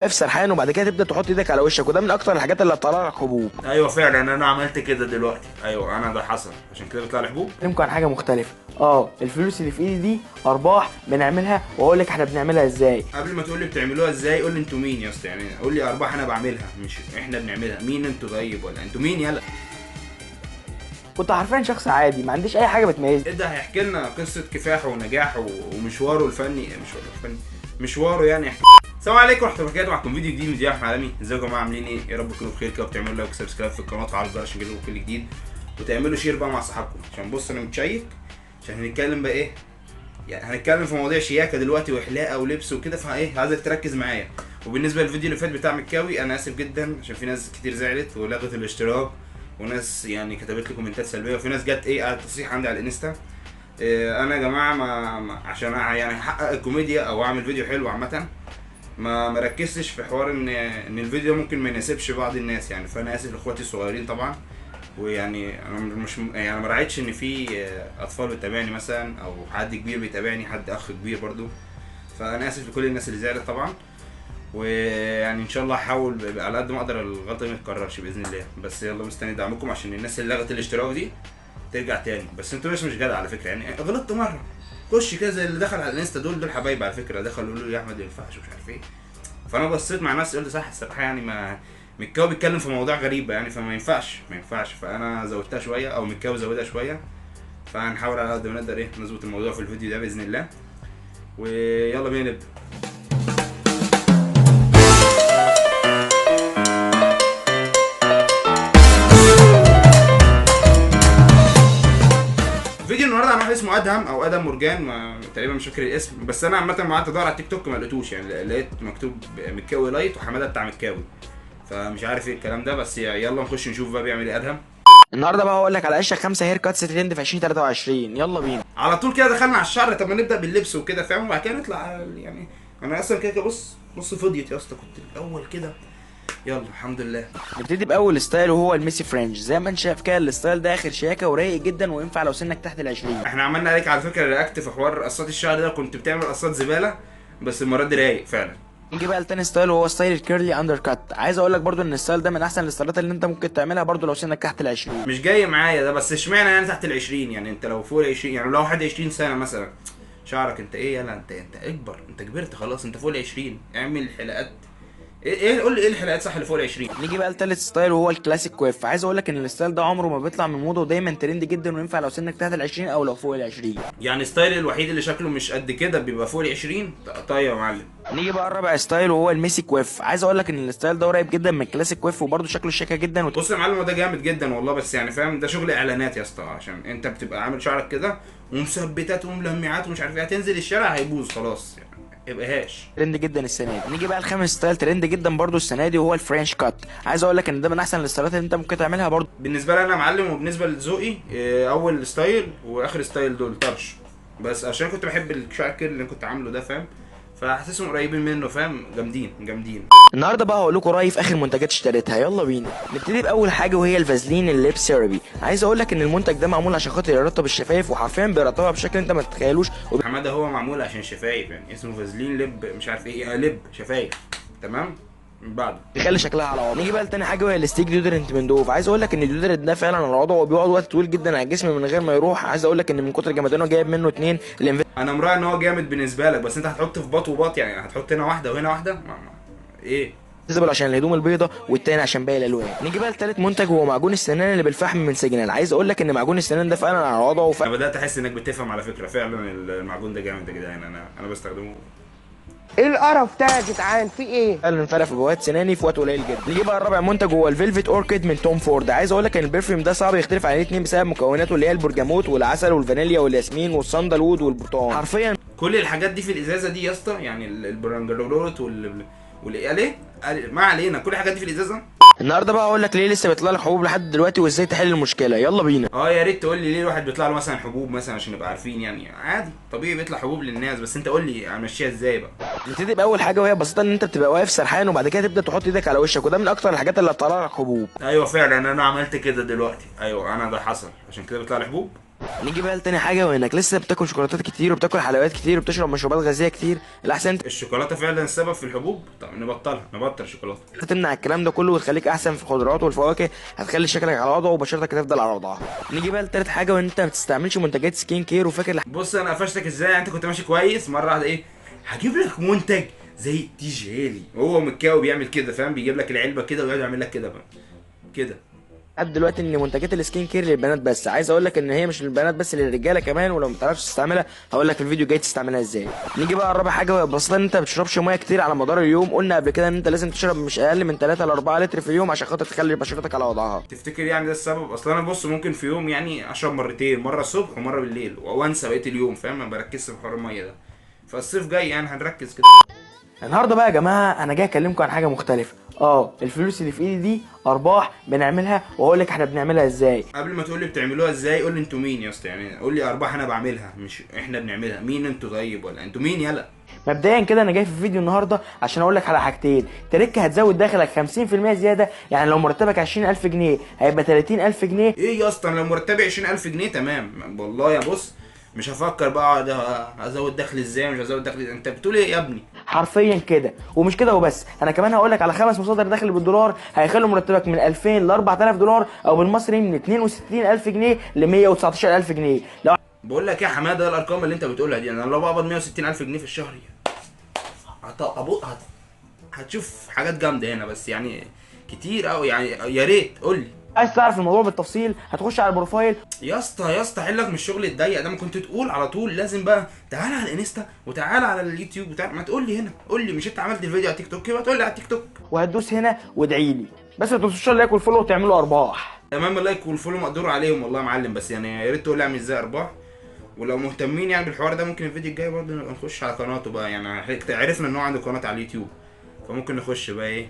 واقف سرحان وبعد كده تبدا تحط ايدك على وشك، وده من اكتر الحاجات اللي هتطلع لك حبوب. ايوه فعلا انا عملت كده دلوقتي. ايوه انا ده حصل عشان كده بيطلع لي حبوب. يمكن حاجه مختلفه. الفلوس اللي في ايدي دي ارباح بنعملها، واقول لك احنا بنعملها ازاي. قبل ما تقول لي بتعملوها ازاي قول لي انتوا مين يا اسطى، يعني قول لي ارباح انا بعملها مش احنا بنعملها. مين انتوا طيب، ولا انتوا مين؟ يلا كنت حرفيا شخص عادي ما عنديش اي حاجه بتميزني. ايه ده هيحكي لنا قصه كفاحه ونجاحه ومشواره الفني، مشواره يعني يحكي. السلام عليكم ورحمه الله وبركاته، معكم فيديو جديد من ضياء احمد عالمي. ازيكم يا جماعه عاملين ايه؟ يا رب تكونوا بخير كده، وتعملوا لايك وسبسكرايب في القناه وتفعلوا الجرس عشان يجيلكم كل جديد، وتعملوا شير بقى مع صحابكم. عشان بص انا متشيك، عشان هنتكلم بقى ايه، يعني هنتكلم في مواضيع شياكه دلوقتي واحلاقه ولبس وكده، فايه عايزك تركز معايا. وبالنسبه للفيديو اللي فات بتاع مكاوي انا اسف جدا، عشان في ناس كتير زعلت ولغت الاشتراك، وناس يعني كتبت لي كومنتات سلبيه، وفي ناس جت ايه قعدت تصيح عندي على الانستا. انا يا جماعه عشان يعني احقق الكوميديا او اعمل فيديو حلو عامه، ما ركزتش في حوار ان الفيديو ممكن ما يناسبش بعض الناس يعني. فانا اسف لاخواتي الصغيرين طبعا، ويعني انا مش يعني ما راعيتش ان في اطفال بتتابعني مثلا، او حد كبير بيتابعني، حد اخ كبير برضو. فانا اسف لكل الناس اللي زعلت طبعا، ويعني ان شاء الله هحاول على قد ما اقدر الغلطه ما تتكررش باذن الله. بس يلا مستني دعمكم عشان الناس اللي لغت الاشتراك دي ترجع تاني. بس انتوا مش جدع على فكره، يعني غلطت مره خش كده زي اللي دخل على الانستا، دول حبايب على فكره، دخلوا يقولوا لي يا احمد ما ينفعش ومش عارف ايه. فانا بصيت مع نفسي قلت صح الصراحه، يعني ما مكاوي بيتكلم في مواضيع غريبه يعني، فما ينفعش. فانا زودتها شويه، او مكاوي زودها شويه. فهنحاول على قد ما نقدر ايه نظبط الموضوع في الفيديو ده باذن الله. ويلا بينا نبدا. فيديو النهارده عن واحد اسمه ادهم او ادم مرجان، تقريبا مش فاكر الاسم، بس انا عامه ما قعدت ادور على التيك توك ما لقيتوش، يعني لقيت مكتوب مكاوي لايت وحماده بتاع مكاوي، فمش عارف ايه الكلام ده. بس يلا نخش نشوف بقى بيعمل ايه ادهم. النهارده بقى هقول لك على اشهر 5 هير كاتس ترند في 2023. يلا بينا على طول كده دخلنا على الشعر. طب ما نبدا باللبس وكده فاهم، وبعد كده نطلع يعني. انا اصلا كده بص فضيت يا اسطى، كنت الاول كده. يلا الحمد لله. نبتدي باول ستايل وهو الميسي فرنج. زي ما انت شايف كده الستايل ده اخر شياكه ورايق جدا، وينفع لو سنك تحت ال20. احنا عملنا عليك على فكره رياكت في حوار قصات الشعر ده، كنت بتعمل قصات زباله، بس المره دي رايق فعلا. نيجي بقى لتاني ستايل وهو ستايل الكيرلي اندر كات. عايز اقول لك برضو ان الستايل ده من احسن الستايلات اللي انت ممكن تعملها برضو لو سنك تحت ال20. مش جاي معايا ده، بس اشمعنى يعني تحت ال20؟ يعني انت لو فوق ال20، يعني لو واحد 20 سنه مثلا شعرك انت ايه؟ يلا انت اكبر، انت كبرت خلاص، انت فوق ال20 اعمل حلقات. ايه قول لي ايه الحلقات صح اللي فوق ال20؟ نيجي بقى لتالت ستايل وهو الكلاسيك كويف. عايز اقول لك ان الستايل ده عمره ما بيطلع من موضه، ودايما ترند جدا، وينفع لو سنك تحت ال20 او لو فوق ال20. يعني ستايل الوحيد اللي شكله مش قد كده بيبقى فوق ال20. طيب يا معلم. نيجي بقى الرابع ستايل وهو الميسي كويف. عايز اقول لك ان الستايل ده قريب جدا من الكلاسيك كويف، وبرده شكله شياكه جدا بص يا معلم، ده جامد جدا والله، بس يعني فاهم ده شغل اعلانات يا اسطى، عشان انت بتبقى عامل شعرك كده ومثبتات وملمعات ومش عارف ايه، هتنزل الشارع هيبوظ خلاص يعني. يبقاش ترند جدا السنه دي. نيجي بقى الخامس ستايل ترند جدا برده السنه دي وهو الفرنش كات. عايز اقول لك ان ده من احسن الستايلات اللي انت ممكن تعملها برده بالنسبه لي انا يا معلم، وبالنسبه لذوقي اول ستايل واخر ستايل دول طرش، بس عشان كنت بحب الشعر كير اللي كنت عامله ده فاهم، فحاسسهم قريبين منه فاهم، جامدين. النهارده بقى هقول لكم رايي في اخر منتجات اشتريتها. يلا بينا نبتدي باول حاجه وهي الفازلين الليب سيرابي. عايز اقول لك ان المنتج ده معمول عشان خاطر يرطب الشفايف، وحرفيا بيرطبها بشكل انت ما تتخيلوش. حماده هو معمول عشان شفايف، يعني اسمه فازلين لب مش عارف ايه، لب شفايف تمام. من بعده بيخلي شكلها على وضع. نيجي بقى لتاني حاجه وهي الستيك ديودرنت من دوف. عايز اقول لك ان الديودرنت ده فعلا على العضو وبيقعد وقت طويل جدا على الجسم من غير ما يروح. عايز اقول لك ان من كتر جمدانه جايب منه 2. انا مراهن ان هو جامد بالنسبه لك، بس انت هتحط في باط وباط، يعني هتحط هنا واحده وهنا واحده ايه تزبل عشان الهدوم البيضاء، والتاني عشان باقي الالوان. نيجي بقى لتالت منتج وهو معجون السنان اللي بالفحم من سيجنال. عايز اقول لك ان معجون السنان ده فعلا على وضعه انا بدات احس انك بتفهم على فكره، فعلا المعجون ده جامد يا جدعان، انا بستخدمه. ايه القرف ده يا جدعان؟ في ايه؟ فعلا فرق في بوابات سناني في وقت قليل جدا. نيجي بقى الرابع منتج هو الفيلفت اوركيد من توم فورد. عايز اقول لك ان البرفيوم ده صعب يختلف عن الاثنين بسبب مكوناته اللي هي البرجموت والعسل والفانيليا والياسمين والصندل وود والبرتقال. حرفيا كل الحاجات دي في الازازه دي يا اسطى، يعني البرانجلوروت ليه ما علينا، كل الحاجات دي في الازازه. النهارده بقى هقول لك ليه لسه بيطلع لك حبوب لحد دلوقتي، وازاي تحل المشكله. يلا بينا. يا ريت تقول لي ليه الواحد بيطلع له مثلا حبوب مثلا، عشان نبقى عارفين. يعني عادي طبيعي بيطلع حبوب للناس، بس انت قول لي امشيها ازاي بقى. نبتدي باول حاجه وهي بسيطه، ان انت بتبقى واقف سرحان وبعد كده تبدا تحط ايدك على وشك، وده من اكتر الحاجات اللي هتطلع لك حبوب. ايوه فعلا انا عملت كده دلوقتي. ايوه انا ده حصل عشان كده بيطلع لي حبوب. نيجي بقى لتاني حاجه، وانك لسه بتاكل شوكولاتات كتير وبتاكل حلويات كتير وبتشرب مشروبات غازيه كتير، الاحسن انت الشوكولاته فعلا السبب في الحبوب؟ طب نبطل شوكولاته. تمنع الكلام ده كله وتخليك احسن في الخضروات والفواكه، هتخلي شكلك على وضعه وبشرتك هتفضل على وضعها. نيجي بقى لتالت حاجه، وان انت ما بتستعملش منتجات سكين كير وفاكر بص انا قفشتك ازاي؟ انت كنت ماشي كويس مره واحده ايه، هجيب لك منتج زي تي جيلي، وهو مكاوي بيعمل كده فاهم، بيجيب لك العلبه كده ويقعد يعمل لك كده بقى كده. لحد دلوقتي ان منتجات السكين كير للبنات بس. عايز اقول لك ان هي مش للبنات بس، للرجاله كمان، ولو ما تعرفش تستعملها هقول لك في الفيديو الجاي تستعملها ازاي. نيجي بقى الرابع حاجه ببساطه، ان انت ما بتشربش ميه كتير على مدار اليوم. قلنا قبل كده ان انت لازم تشرب مش اقل من 3 ل 4 لتر في اليوم عشان خاطر تخلي بشرتك على وضعها. تفتكر يعني ده السبب؟ اصلا انا بص ممكن في يوم يعني اشرب مرتين، مره الصبح ومره بالليل، وانسى بقيه اليوم فاهم، ما بركزش في حوار الميه ده. فالصيف جاي يعني هنركز كده. النهارده بقى يا جماعه انا جاي اكلمكم عن حاجه مختلفه. الفلوس اللي في ايدي دي ارباح بنعملها، واقول لك احنا بنعملها ازاي. قبل ما تقول لي بتعملوها ازاي قول لي انتوا مين يا اسطى، يعني قول لي ارباح انا بعملها مش احنا بنعملها. مين انتوا طيب؟ ولا انتوا مين يلا؟ مبدئيا كده انا جاي في الفيديو النهارده عشان اقول لك على حاجتين. تركه هتزود دخلك 50% زياده، يعني لو مرتبك 20000 جنيه هيبقى 30000 جنيه. ايه يا اسطى؟ انا لو مرتبي 20000 جنيه تمام والله يا بص، مش هفكر بقى اقعد ازود دخل ازاي مش هزود دخل. انت بتقول ايه يا ابني؟ حرفيا كده. ومش كده وبس، انا كمان هقول لك على 5 مصادر دخل بالدولار هيخلوا مرتبك من 2000 ل 4000 دولار، او بالمصري من 62000 جنيه ل 119000 جنيه. لو بقول لك يا حماده، الارقام اللي انت بتقولها دي، انا لو بقبض 160000 جنيه في الشهر هتشوف حاجات جامده هنا، بس يعني كتير قوي يعني. يا ريت قول لي. عايز تعرف الموضوع بالتفصيل هتخش على البروفايل. يا اسطى حلك من الشغل الضيق ده، ما كنت تقول على طول لازم بقى تعالى على الانستا وتعالى على اليوتيوب ما تقول لي هنا. قول لي، مش انت عملت الفيديو على تيك توك؟ يبقى تقول لي على التيك توك. وهتدوس هنا وادعي لي، بس ما تنسوش اللايك والفولو وتعملوا ارباح. تمام، اللايك والفولو مقدور عليهم والله يا معلم، بس يعني يا ريت تقول لي اعمل ازاي ارباح. ولو مهتمين يعني بالحوار ده ممكن الفيديو الجاي برضه نبقى نخش على قناته بقى، يعني عرفنا ان هو عنده قناه على اليوتيوب، فممكن نخش بقى ايه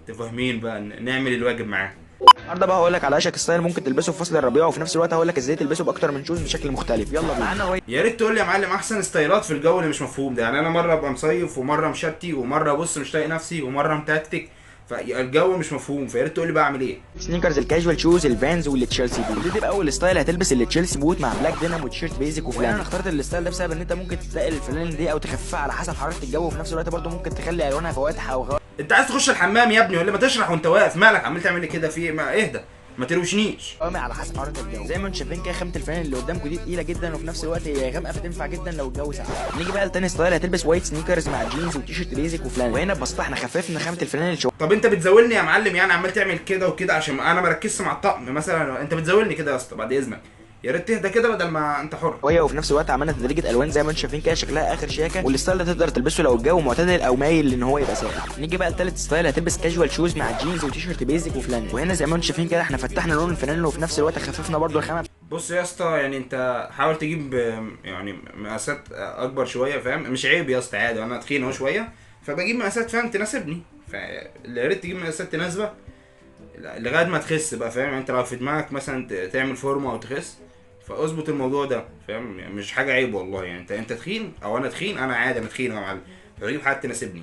تفهمين بقى نعمل الواجب معاه. النهارده بقى هقول لك على اشك ستايل ممكن تلبسه في فصل الربيع، وفي نفس الوقت هقول لك ازاي تلبسه باكتر من شوز بشكل مختلف. يلا بينا. يا ريت تقول لي يا معلم احسن ستايلات في الجو اللي مش مفهوم ده، يعني انا مره ابقى مصيف ومره مشتي ومره بص مش طايق نفسي ومره متكتك، فالجو مش مفهوم، فيا ريت تقول لي بقى اعمل ايه. سنيكرز، الكاجوال شوز، الفانز والتشيلسي بوت. نبتدي باول ستايل، هتلبس التشيلسي بوت مع بلاك دينام وتيشيرت بيزك وفلان. انا اخترت الستايل ده بسبب ان انت ممكن تتقل الفلان دي او تخففها على حسب حراره الجو، وفي نفس الوقت برضه ممكن تخلي الوانها فواتح او انت عايز تخش الحمام يا ابني ولا ما تشرح وانت واقف؟ مالك عمال تعمل لي كده؟ في ما اهدى ما تروشنيش. غامق على حسب حراره الجو. زي ما انتم شايفين كده خامه الفلان اللي قدامكم دي تقيله جدا، وفي نفس الوقت هي غامقه فتنفع جدا لو الجو ساقع. نيجي بقى لتاني ستايل، هتلبس وايت سنيكرز مع جينز وتيشيرت بيزك وفلان. وهنا ببساطه احنا خففنا خامه الفلان اللي طب انت بتزولني يا معلم، يعني عمال تعمل كده وكده عشان انا مركزش مع الطقم مثلا؟ انت بتزولني كده يا اسطى بعد اذنك، يا ريت تهدى كده بدل ما انت حر. وفي نفس الوقت عملنا تدريجه الوان زي ما انتم شايفين كده شكلها اخر شياكه، والستايل ده تقدر تلبسه لو الجو معتدل او مايل ان هو يبقى ساقع. نيجي بقى لتالت ستايل، هتلبس كاجوال شوز مع جينز وتيشيرت بيزك وفلان. وهنا زي ما انتم شايفين كده احنا فتحنا لون الفلان وفي نفس الوقت خففنا برده الخامه. بص يا اسطى، يعني انت حاول تجيب يعني مقاسات اكبر شويه فاهم، مش عيب يا اسطى عادي، انا تخين اهو شويه فبجيب مقاسات فاهم تناسبني، فيا ريت تجيب مقاسات تناسبك لغايه ما تخس بقى فاهم. يعني انت لو في دماغك مثلا تعمل فورمه او تخس فاظبط الموضوع ده فاهم، يعني مش حاجه عيب والله. يعني انت تخين او انا تخين، انا عادي انا تخين يا معلم، فبجيب حاجه تناسبني،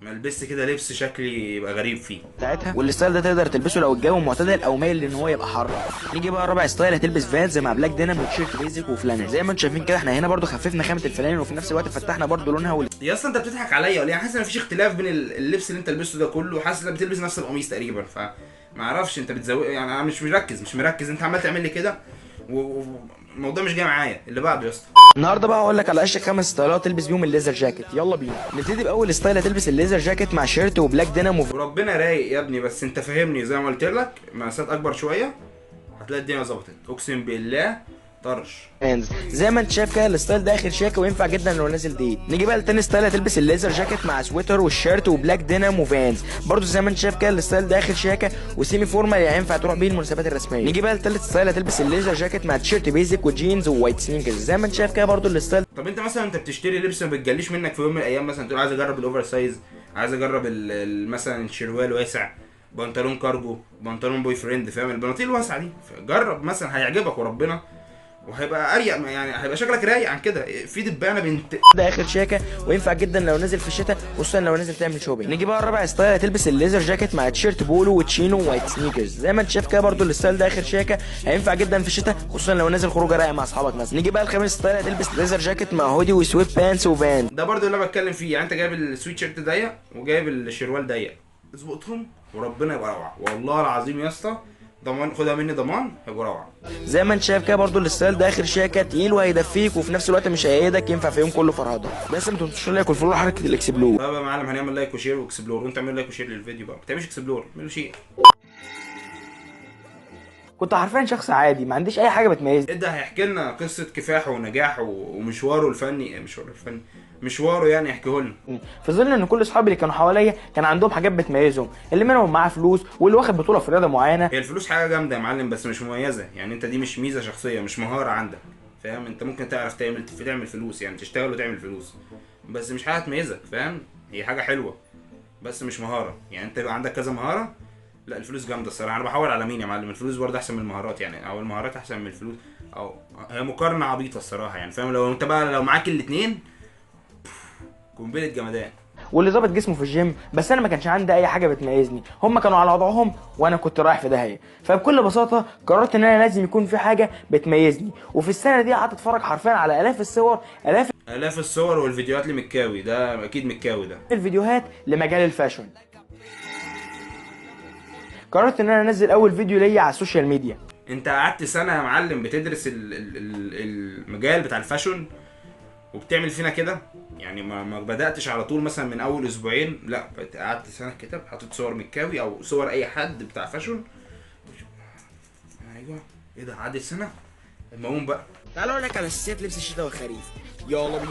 ما البس كده لبس شكلي يبقى غريب فيه بتاعتها. والستايل ده تقدر تلبسه لو الجو معتدل او مايل ان هو يبقى حر. نيجي بقى رابع ستايل، هتلبس فانز مع بلاك دينام وتيشيرت بيزك وفلانل. زي ما انتم شايفين كده احنا هنا برده خففنا خامه الفلانل وفي نفس الوقت فتحنا برده لونها يا اسطى انت بتضحك عليا ولا؟ حاسس ان مفيش اختلاف بين اللبس اللي انت لبسته ده كله، حاسس انك بتلبس نفس القميص تقريبا، فما اعرفش انت بتزود يعني. انا مش مركز انت عمال تعمل لي كده والموضوع مش جاي معايا. اللي بعده يا اسطى. النهارده بقى هقول لك على اشهر 5 ستايلات تلبس بيهم الليزر جاكيت. يلا بينا نبتدي باول ستايل، هتلبس الليزر جاكيت مع شيرت وبلاك دينام وربنا رايق يا ابني، بس انت فاهمني زي ما قلت لك مقاسات اكبر شويه هتلاقي الدنيا ظبطت اقسم بالله طرش. زي ما انت شايف كده الستايل ده اخر شياكه وينفع جدا لو نازل ديت. نيجي بقى لتاني ستايل، هتلبس الليزر جاكيت مع سويتر والشيرت وبلاك دينام وفانز. برضو زي ما انت شايف كده الستايل ده اخر شياكه وسيمي فورمال، يعني ينفع تروح بيه المناسبات الرسميه. نيجي بقى لتالت ستايل، هتلبس الليزر جاكيت مع تيشيرت بيزك وجينز ووايت سنيكرز. زي ما انت شايف كده برضو الستايل. طب انت مثلا انت بتشتري لبس ما بتجليش منك في يوم من الايام، مثلا تقول عايز اجرب الاوفر سايز، عايز اجرب مثلا الشروال واسع، بنطلون كارجو، بنطلون بوي فريند فاهم، البناطيل الواسعه دي جرب مثلا هيعجبك وربنا. وهيبقى اريق، يعني هيبقى شكلك رايق عن كده. في دبانه بنت ده اخر شياكه وينفع جدا لو نازل في الشتاء، خصوصا لو نازل تعمل شوبينج. نيجي بقى الرابع ستايل، هتلبس الليزر جاكيت مع تيشيرت بولو وتشينو ووايت سنيكرز. زي ما انت شايف كده برده الستايل ده اخر شياكه، هينفع جدا في الشتاء خصوصا لو نازل خروجه رايقه مع اصحابك مثلا. نيجي بقى الخامس ستايل، هتلبس ليزر جاكيت مع هودي وسويت بانس وفان. ده برضو اللي انا بتكلم فيه. يعني انت جايب السويت شيرت ضيق وجايب الشروال ضيق، اظبطهم وربنا يبقى روعه. والله العظيم يا اسطى ضمان، خدها مني ضمان، هيبقى روعه. زي ما انت شايف كده برضو الستايل ده اخر شياكه، تقيل وهيدفيك وفي نفس الوقت مش هيقيدك، ينفع في يوم كله فرهده. بس ما تنسوش لايك والفولو حركه الاكسبلور. طب يا معلم هنعمل لايك وشير واكسبلور، وانت اعمل لايك وشير للفيديو بقى، ما تعملش اكسبلور، اعملوا شير. كنت حرفيا شخص عادي ما عنديش اي حاجه بتميزني. ده هيحكي لنا قصه كفاحه ونجاحه ومشواره الفني، مشواره يعني يحكيه لنا. في ظل ان كل اصحابي اللي كانوا حواليا كان عندهم حاجات بتميزهم، اللي منهم معاه فلوس واللي واخد بطوله في رياضه معينه. هي الفلوس حاجه جامده يا معلم بس مش مميزه، يعني انت دي مش ميزه شخصيه، مش مهاره عندك، فاهم؟ انت ممكن تعرف تعمل فلوس، يعني تشتغل وتعمل فلوس، بس مش حاجه تميزك، فاهم؟ هي حاجه حلوه بس مش مهاره. يعني انت يبقى عندك كذا مهاره، لا الفلوس جامده الصراحه. انا بحاول على مين يا معلم؟ الفلوس برضه احسن من المهارات يعني، او المهارات احسن من الفلوس، او هي مقارنه عبيطه الصراحه يعني، فاهم؟ لو انت بقى لو معاك الاثنين قنبله جمدان. واللي ظابط جسمه في الجيم، بس انا ما كانش عندي اي حاجه بتميزني، هم كانوا على وضعهم وانا كنت رايح في داهيه. فبكل بساطه قررت ان انا لازم يكون في حاجه بتميزني، وفي السنه دي قعدت اتفرج حرفيا على الاف الصور والفيديوهات لمكاوي، ده اكيد مكاوي ده الفيديوهات لمجال الفاشن. قررت ان انا انزل اول فيديو ليا على السوشيال ميديا. انت قعدت سنه يا معلم بتدرس المجال بتاع الفاشن وبتعمل فينا كده يعني؟ ما بداتش على طول مثلا من اول اسبوعين، لا قعدت سنه كده حاطط صور مكاوي او صور اي حد بتاع فاشن. ايوه ايه ده، عدت سنه. المهم بقى تعالوا اقول لك على اساسيات لبس الشتاء والخريف، يلا بينا.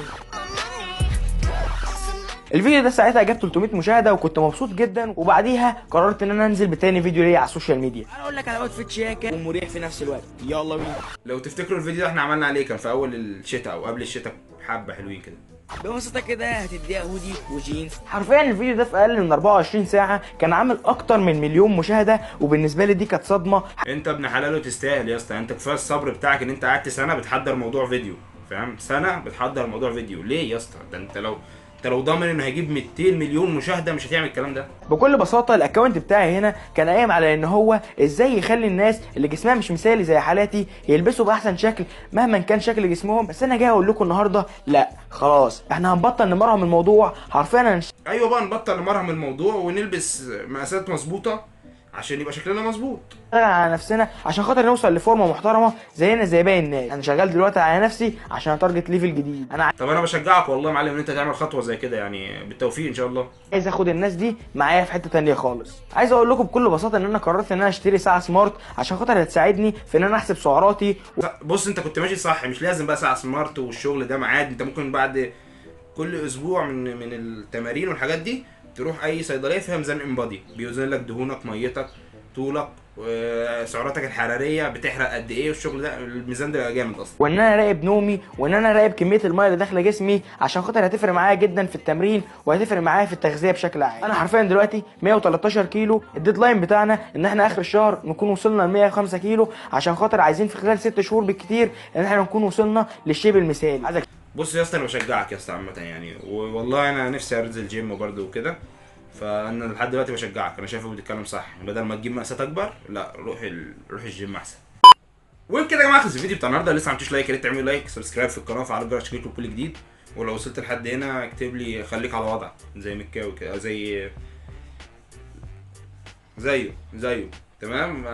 الفيديو ده ساعتها جاب 300 مشاهده وكنت مبسوط جدا، وبعديها قررت ان انا انزل بتاني فيديو ليا على السوشيال ميديا. انا اقول لك على اوتفيت شياكه ومريح في نفس الوقت، يلا بينا. لو تفتكروا الفيديو ده احنا عملنا عليه كان في اول الشتاء او قبل الشتاء بحبه حلوين كده. ببساطه كده هتديها هودي وجينز. حرفيا الفيديو ده في اقل من 24 ساعه كان عامل اكتر من 1,000,000 مشاهده، وبالنسبه لي دي كانت صدمه. انت ابن حلال وتستاهل يا اسطى، انت كفايه الصبر بتاعك ان انت قعدت سنه بتحضر موضوع فيديو، فاهم؟ سنه بتحضر موضوع فيديو ليه يا اسطى؟ ده انت لو ضامن انه هيجيب 200 مليون مشاهده مش هتعمل الكلام ده. بكل بساطه الاكونت بتاعي هنا كان قايم على ان هو ازاي يخلي الناس اللي جسمها مش مثالي زي حالاتي يلبسوا باحسن شكل مهما كان شكل جسمهم. بس انا جاي اقول لكم النهارده لا خلاص، احنا هنبطل نمرهم الموضوع. حرفيا ايوه بقى نبطل نمرهم الموضوع ونلبس مقاسات مظبوطه عشان يبقى شكلنا مظبوط. نشتغل على نفسنا عشان خاطر نوصل لفورمه محترمه زينا زي باقي الناس. انا شغال دلوقتي على نفسي عشان اتارجت ليفل جديد. طب انا بشجعك والله يا معلم ان انت تعمل خطوه زي كده، يعني بالتوفيق ان شاء الله. عايز اخد الناس دي معايا في حته تانية خالص. عايز اقول لكم بكل بساطه ان انا قررت ان انا اشتري ساعه سمارت عشان خاطر هتساعدني في ان انا احسب سعراتي. بص انت كنت ماشي صح، مش لازم بقى ساعه سمارت والشغل ده عادي. انت ممكن بعد كل اسبوع من التمارين والحاجات دي تروح اي صيدليه فيها ميزان انبادي بيوزن لك دهونك، ميتك، طولك، سعراتك الحراريه، بتحرق قد ايه، والشغل ده الميزان ده جامد اصلا. وان انا اراقب نومي، وان انا اراقب كميه الميه اللي داخله جسمي عشان خاطر هتفرق معايا جدا في التمرين وهتفرق معايا في التغذيه بشكل عام. انا حرفيا دلوقتي 113 كيلو. الديدلاين بتاعنا ان احنا اخر الشهر نكون وصلنا ل 105 كيلو عشان خاطر عايزين في خلال 6 شهور بالكتير ان احنا نكون وصلنا للشيب المثالي. عايزك بص يا اسطى انا بشجعك يا اسطى عامه يعني، والله انا نفسي انزل جيم برده وكده، فانا لحد دلوقتي بشجعك. انا شايفك بتتكلم صح، بدل ما تجيب مقاسات اكبر لا روح الجيم احسن. وبكده يا جماعه خلص الفيديو بتاع النهارده. لسه ما عملتوش لايك يا ريت تعملوا لايك، سبسكرايب في القناه، وفعلوا الجرس عشان يجيلكوا كل جديد. ولو وصلت لحد هنا اكتب لي خليك على وضعك زي مكاوي كده، زيه تمام.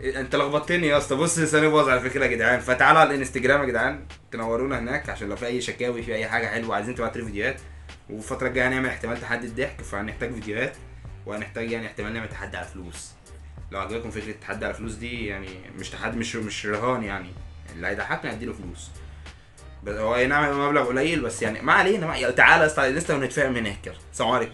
انت لخبطتني يا اسطى. بص لساني باظ على فكره يا جدعان، فتعالوا على الانستجرام يا جدعان تنورونا هناك عشان لو في اي شكاوي، في اي حاجه حلوه عايزين تبعتوا لي فيديوهات. والفتره الجايه هنعمل احتمال تحدي الضحك، فهنحتاج فيديوهات، وهنحتاج يعني احتمال نعمل تحدي على فلوس. لو عجبكم فكره التحدي على فلوس دي، يعني مش تحدي، مش رهان يعني، اللي هيضحكنا نديله فلوس. بس هو اي نعم مبلغ قليل بس يعني ما علينا. تعالى يا اسطى لسه ونتفاهم هناك كده. السلام عليكم.